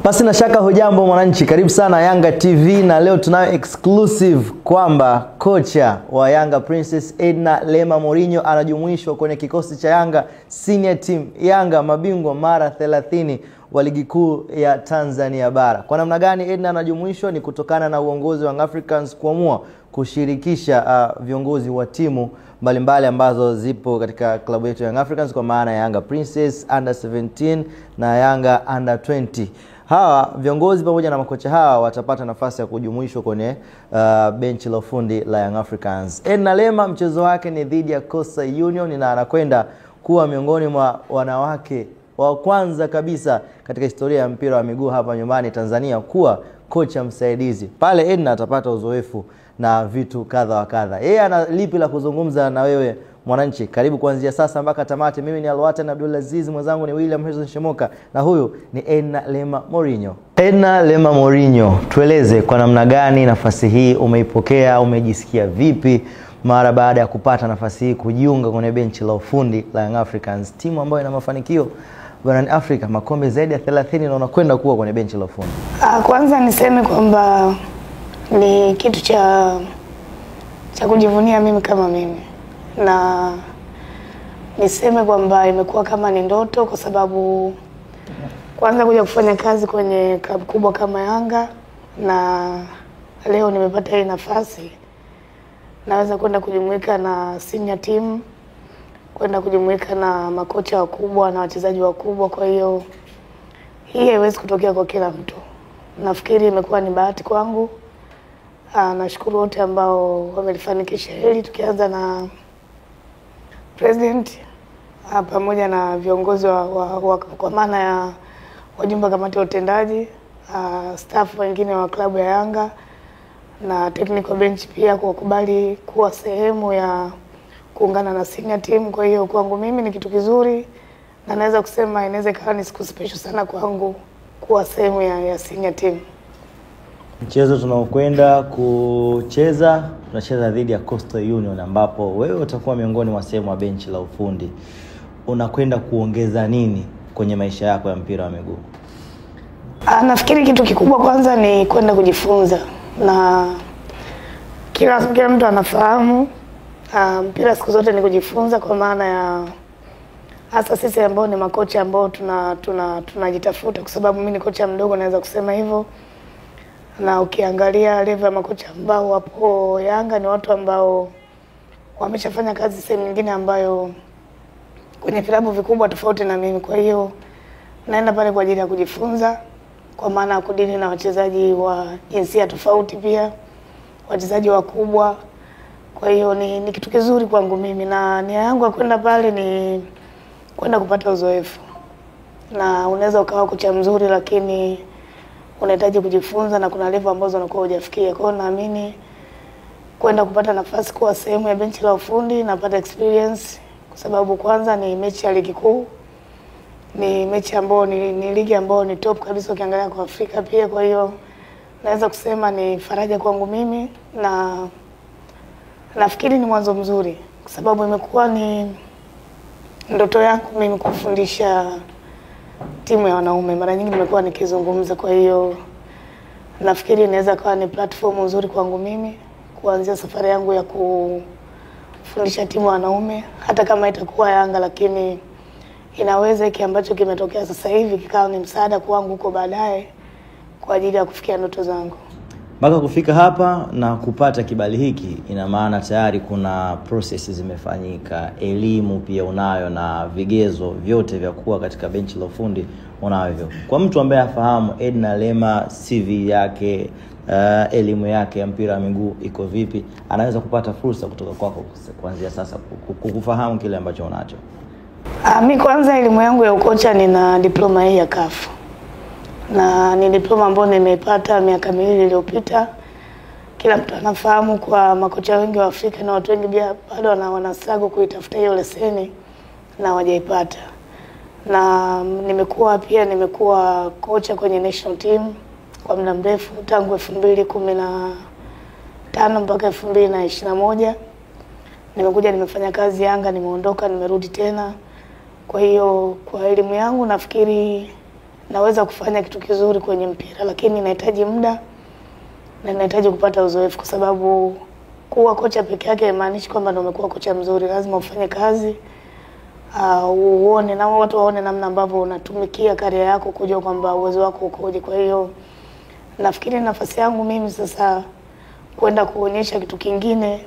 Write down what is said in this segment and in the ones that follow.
Pasi na shaka hujambo mwananchi, karibu sana Yanga TV, na leo tunayo exclusive kwamba kocha wa Yanga Princess Edna Lema Mourinho anajumuishwa kwenye kikosi cha Yanga senior team. Yanga mabingwa mara 30 wa ligi kuu ya Tanzania bara. Kwa namna gani Edna anajumuishwa? Ni kutokana na uongozi wa Young Africans kuamua kushirikisha viongozi wa timu mbalimbali ambazo zipo katika klabu yetu ya Young Africans, kwa maana ya Yanga Princess Under 17 na Yanga Under 20. Hawa viongozi pamoja na makocha hawa watapata nafasi ya kujumuishwa kwenye benchi la ufundi la Young Africans. Edna Lema mchezo wake ni dhidi ya Coastal Union na anakwenda kuwa miongoni mwa wanawake wa kwanza kabisa katika historia ya mpira wa miguu hapa nyumbani Tanzania kuwa kocha msaidizi. Pale Edna atapata uzoefu na vitu kadha wa kadha. Yeye ana lipi la kuzungumza na wewe mwananchi? Karibu kuanzia sasa mpaka tamati. Mimi ni Alwatan Abdulaziz, mwenzangu ni William Harrison Shemoka, na huyu ni Edna Lema Mourinho. Edna Lema Mourinho, tueleze kwa namna gani nafasi hii umeipokea, umejisikia vipi mara baada ya kupata nafasi hii kujiunga kwenye benchi la ufundi la Young Africans, timu ambayo ina mafanikio barani Afrika, makombe zaidi ya 30 na unakwenda kuwa kwenye benchi la ufundi? Kwanza niseme kwamba ni kitu cha kujivunia mimi kama mimi, na niseme kwamba imekuwa kama ni ndoto, kwa sababu kwanza kuja kufanya kazi kwenye klabu kubwa kama Yanga, na leo nimepata hii nafasi. Naweza kwenda kujumuika na senior team, kwenda kujumuika na makocha wakubwa na wachezaji wakubwa. Kwa hiyo hii haiwezi kutokea kwa kila mtu. Nafikiri imekuwa ni bahati kwangu. Nashukuru wote ambao wamelifanikisha hili, tukianza na president pamoja na viongozi kwa maana ya wajumbe kamati ya utendaji, staff wengine wa klabu ya Yanga na technical bench pia kwa kukubali kuwa sehemu ya kuungana na senior team. Kwa hiyo kwangu mimi ni kitu kizuri, na naweza kusema inaweza kuwa ni siku special sana kwangu kuwa sehemu ya senior team. Mchezo tunaokwenda kucheza, tunacheza dhidi ya Coastal Union, ambapo wewe utakuwa miongoni mwa sehemu ya benchi la ufundi. Unakwenda kuongeza nini kwenye maisha yako ya mpira wa miguu? Nafikiri kitu kikubwa kwanza ni kwenda kujifunza, na kila mtu anafahamu mpira siku zote ni kujifunza, kwa maana ya hasa sisi ambao ni makocha ambao tunajitafuta, kwa sababu mimi ni kocha mdogo, naweza kusema hivyo. Na ukiangalia level ya makocha ambao wapo Yanga ni watu ambao wameshafanya kazi sehemu nyingine ambayo kwenye vilabu vikubwa tofauti na mimi. Kwa hiyo naenda pale kwa ajili ya kujifunza, kwa maana kudili na wachezaji wa jinsia tofauti, pia wachezaji wakubwa. Kwa hiyo ni kitu kizuri kwangu mimi, na nia yangu ya kwenda pale ni kwenda kupata uzoefu. Na unaweza ukawa kocha mzuri, lakini unahitaji kujifunza na kuna level ambazo unakuwa hujafikia. Kwa hiyo naamini kwenda kupata nafasi kuwa sehemu ya benchi la ufundi, napata experience, kwa sababu kwanza ni mechi ya ligi kuu. Ni mechi ambayo ni ligi ambayo ni top kabisa ukiangalia kwa Afrika pia. Kwa hiyo naweza kusema ni faraja kwangu mimi, na nafikiri ni mwanzo mzuri, kwa sababu imekuwa ni ndoto yangu mimi kufundisha timu ya wanaume. Mara nyingi nimekuwa nikizungumza. Kwa hiyo nafikiri inaweza kuwa ni platform nzuri kwangu mimi kuanzia safari yangu ya kufundisha timu ya wanaume, hata kama itakuwa Yanga, lakini inaweza hiki ambacho kimetokea sasa hivi kikawa ni msaada kwangu huko baadaye kwa ajili ya kufikia ndoto zangu. Mpaka kufika hapa na kupata kibali hiki, ina maana tayari kuna process zimefanyika, elimu pia unayo, na vigezo vyote vya kuwa katika benchi la ufundi unavyo. Kwa mtu ambaye afahamu Edna Lema, CV yake, elimu yake ya mpira wa miguu iko vipi, anaweza kupata fursa kutoka kwako kuanzia sasa kukufahamu kile ambacho unacho? Mimi kwanza elimu yangu ya ukocha, nina diploma hii ya CAF. Na ni diploma ambayo nimeipata miaka 2 iliyopita. Kila mtu anafahamu kwa makocha wengi wa Afrika na watu wengi bado wanastruggle kuitafuta hiyo leseni na hawajaipata. Na nimekuwa kocha kwenye national team kwa muda mrefu tangu 2015 mpaka 2021. Nimekuja nimefanya kazi Yanga, nimeondoka, nimerudi tena. Kwa hiyo kwa elimu yangu nafikiri naweza kufanya kitu kizuri kwenye mpira, lakini inahitaji muda na inahitaji kupata uzoefu, kwa sababu kuwa kocha peke yake haimaanishi kwamba ndio umekuwa kocha mzuri. Lazima ufanye kazi, uone na watu waone namna ambavyo unatumikia career yako, kujua kwamba uwezo wako ukoje. Kwa hiyo nafikiri nafasi yangu mimi sasa kwenda kuonyesha kitu kingine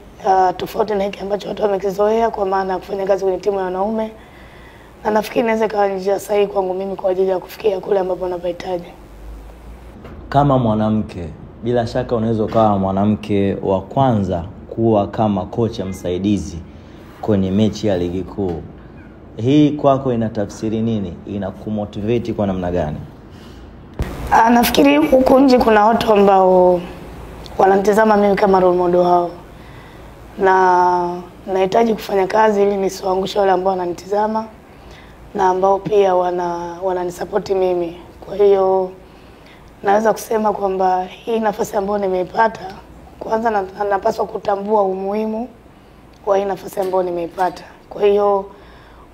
tofauti na hiki ambacho watu wamekizoea, kwa maana ya kufanya kazi kwenye timu ya wanaume, na nafikiri inaweza kuwa njia sahihi kwangu mimi kwa ajili ya kufikia kule ambapo napahitaji. Kama mwanamke, bila shaka unaweza kuwa mwanamke wa kwanza kuwa kama kocha msaidizi kwenye mechi ya ligi kuu. Hii kwako inatafsiri nini? Inakumotivate kwa namna gani? Nafikiri huko nje kuna watu ambao wananitazama mimi kama role model wao, na nahitaji kufanya kazi ili nisiwaangushe wale ambao wananitazama na ambao pia wananisupport mimi. Kwa hiyo naweza kusema kwamba hii nafasi ambayo nimeipata, kwanza napaswa kutambua umuhimu wa hii nafasi ambayo nimeipata. Kwa hiyo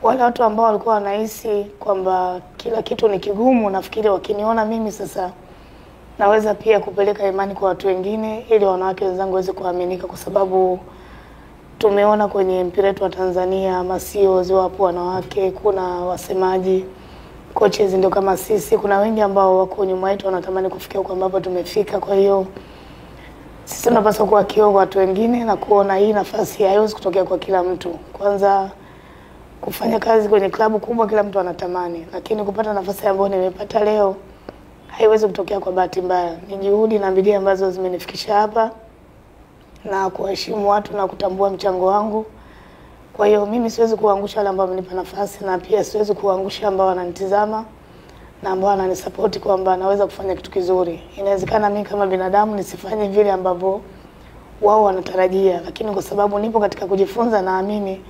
wale watu ambao walikuwa wanahisi kwamba kila kitu ni kigumu, nafikiri wakiniona mimi sasa naweza pia kupeleka imani kwa watu wengine, ili wanawake wenzangu waweze kuaminika, kwa sababu tumeona kwenye mpira wetu wa Tanzania CEOs wapo wanawake, kuna wasemaji, coaches ndio kama sisi, kuna wengi ambao wako nyuma yetu wanatamani kufikia huko ambapo tumefika. Kwa hiyo sisi tunapaswa kuwa kioo kwa watu wengine na kuona hii nafasi haiwezi kutokea kwa kila mtu. Kwanza kufanya kazi kwenye klabu kubwa kila mtu anatamani, lakini kupata nafasi ambayo nimepata leo haiwezi kutokea kwa bahati mbaya. Ni juhudi na bidii ambazo zimenifikisha hapa, na kuheshimu watu na kutambua mchango wangu. Kwa hiyo mimi siwezi kuangusha wale ambao wamenipa nafasi, na pia siwezi kuangusha ambao wananitazama na ambao wananisupport kwamba naweza kufanya kitu kizuri. Inawezekana mimi kama binadamu nisifanye vile ambavyo wao wanatarajia, lakini kwa sababu nipo katika kujifunza, naamini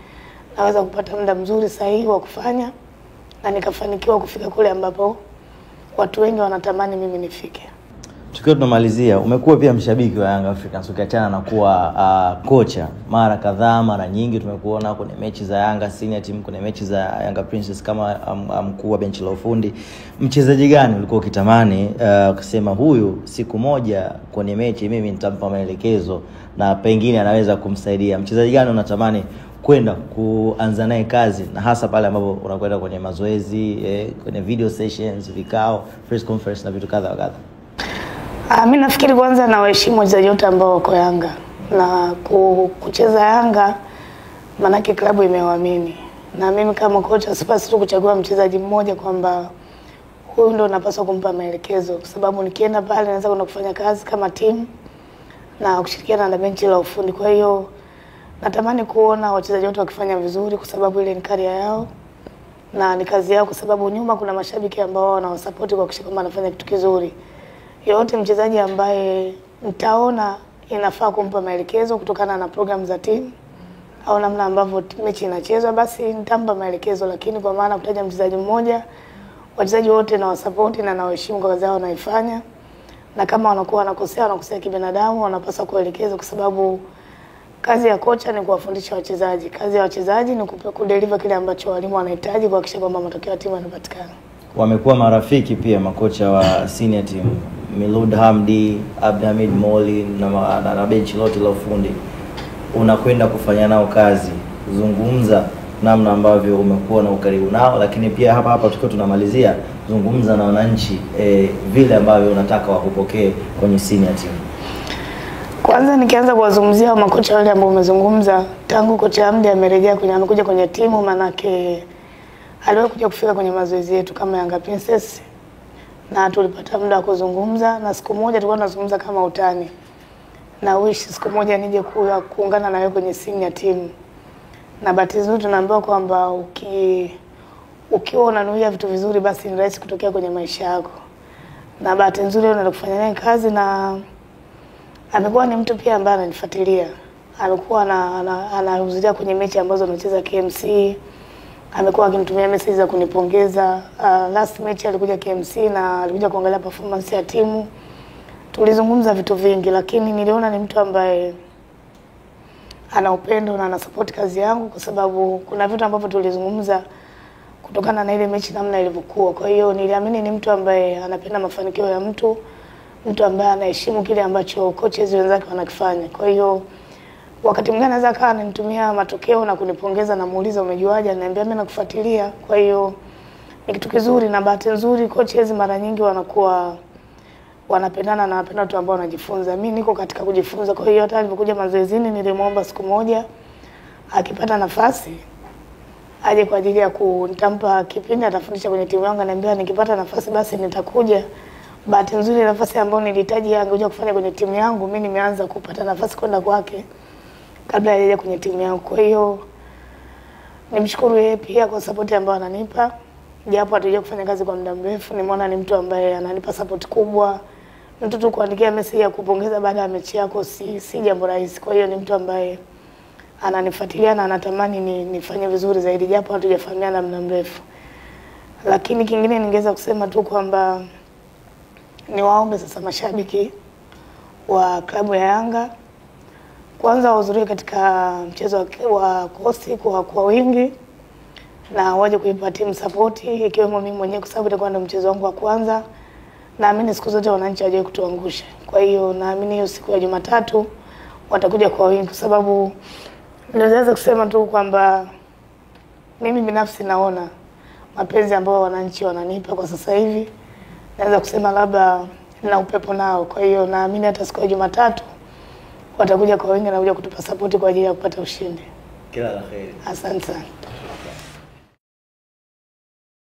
naweza kupata muda mzuri sahihi wa kufanya na nikafanikiwa kufika kule ambapo watu wengi wanatamani mimi nifike. Tukiwa tunamalizia, umekuwa pia mshabiki wa Young Africans, ukiachana na kuwa kocha. Mara kadhaa, mara nyingi tumekuona kwenye mechi za Yanga senior team, kwenye mechi za Yanga Princess kama mkuu wa benchi la ufundi. Mchezaji gani ulikuwa ukitamani kusema huyu siku moja kwenye mechi mimi nitampa maelekezo na pengine anaweza kumsaidia? Mchezaji gani unatamani kwenda kuanza naye kazi, na hasa pale ambapo unakwenda kwenye mazoezi, kwenye video sessions, vikao, press conference na vitu kadha wa kadha? Mimi nafikiri kwanza na waheshimu wachezaji wote ambao wako Yanga, na kucheza Yanga manake klabu imewaamini, na mimi kama kocha sipaswi tu kuchagua mchezaji mmoja kwamba huyu ndo napaswa kumpa maelekezo, kwa sababu nikienda pale naweza kwenda kufanya kazi kama timu na kushirikiana na benchi la ufundi. Kwa hiyo natamani kuona wachezaji wote wakifanya vizuri, kwa sababu ile ni career yao na ni kazi yao, kwa sababu nyuma kuna mashabiki ambao wanawasupport kwa kuhakikisha kwamba anafanya kitu kizuri. Yote mchezaji ambaye mtaona inafaa kumpa maelekezo kutokana na program za timu au namna ambavyo mechi inachezwa, basi nitampa maelekezo. Lakini kwa maana kutaja mchezaji mmoja, wachezaji wote na wasupport na nawaheshimu kwa kazi yao wanaifanya, na kama wanakuwa wanakosea kibinadamu, wanapaswa kuelekezwa, kwa sababu kazi ya kocha ni kuwafundisha wachezaji. Kazi ya wachezaji ni kudeliver kile ambacho walimu wanahitaji kuhakikisha kwamba matokeo ya timu yanapatikana. Wamekuwa marafiki pia makocha wa senior team, Milud Hamdi, Abdhamid Moli na benchi lote la ufundi. Unakwenda kufanya nao kazi, zungumza namna ambavyo umekuwa na ukaribu nao, lakini pia hapa tukiwa tunamalizia, zungumza na wananchi vile ambavyo unataka wakupokee kwenye senior team. Kwanza nikianza kuwazungumzia makocha wale ambao umezungumza, tangu kocha Hamdi amekuja kwenye timu, manake aliwahi kufika kwenye mazoezi yetu kama Yanga Princess, na tulipata muda wa kuzungumza, na siku moja tulikuwa tunazungumza kama utani, na wish siku moja nije kuungana na wewe kwenye senior team. Na bahati nzuri tunaambiwa kwamba ukiwa unanuia vitu vizuri, basi ni rahisi kutokea kwenye maisha yako, na bahati nzuri unaenda kufanya naye kazi, na amekuwa ni mtu pia ambaye ananifuatilia. Alikuwa anahudhuria kwenye mechi ambazo tunacheza KMC, amekuwa akinitumia message za kunipongeza. Last match alikuja KMC na alikuja kuangalia performance ya timu. Tulizungumza vitu vingi, lakini niliona ni mtu ambaye ana upendo na ana support kazi yangu, kwa sababu kuna vitu ambavyo tulizungumza kutokana na ile mechi namna ilivyokuwa. Kwa hiyo niliamini ni mtu ambaye anapenda mafanikio ya mtu ambaye anaheshimu kile ambacho coaches wenzake wanakifanya. Kwa hiyo wakati mwingine anaweza kaa ananitumia matokeo na kunipongeza na muuliza umejuaje, ananiambia mimi nakufuatilia. Kwa hiyo ni kitu kizuri na bahati nzuri coaches mara nyingi wanakuwa wanapendana na wanapenda watu ambao wanajifunza. Mimi niko katika kujifunza. Kwa hiyo hata nilipokuja mazoezini nilimwomba siku moja akipata nafasi aje kwa ajili ya kunitampa kipindi atafundisha kwenye timu yangu. Ananiambia nikipata nafasi basi nitakuja. Bahati nzuri nafasi ambayo nilihitaji angekuja kufanya kwenye timu yangu, mimi nimeanza kupata nafasi kwenda kwake kabla hajaja kwenye timu yangu. Kwa hiyo nimshukuru yeye pia kwa support ambayo ananipa. Japo hatuja kufanya kazi kwa muda mrefu, nimeona ni mtu ambaye ananipa support kubwa. Mtu tu kuandikia message ya kupongeza baada ya mechi yako si jambo rahisi. Kwa hiyo ni mtu ambaye ananifuatilia na anatamani nifanye vizuri zaidi japo hatujafahamiana muda mrefu. Lakini kingine ningeweza kusema tu kwamba niwaombe sasa mashabiki wa klabu ya Yanga kwanza wahudhurie katika mchezo wa Coast kwa wingi na waje kuipa timu support ikiwemo mimi mwenyewe kwa sababu itakuwa ndio mchezo wangu wa kwanza. Naamini siku zote wananchi waje kutuangusha. Kwa hiyo naamini hiyo siku ya Jumatatu watakuja kwa wingi kwa sababu naweza kusema tu kwamba mimi binafsi naona mapenzi ambayo wananchi wananipa kwa sasa hivi, naweza kusema labda na upepo nao. Kwa hiyo naamini hata siku ya Jumatatu watakuja kwa wingi na kuja kutupa support kwa ajili ya kupata ushindi. Kila la kheri. Asante sana.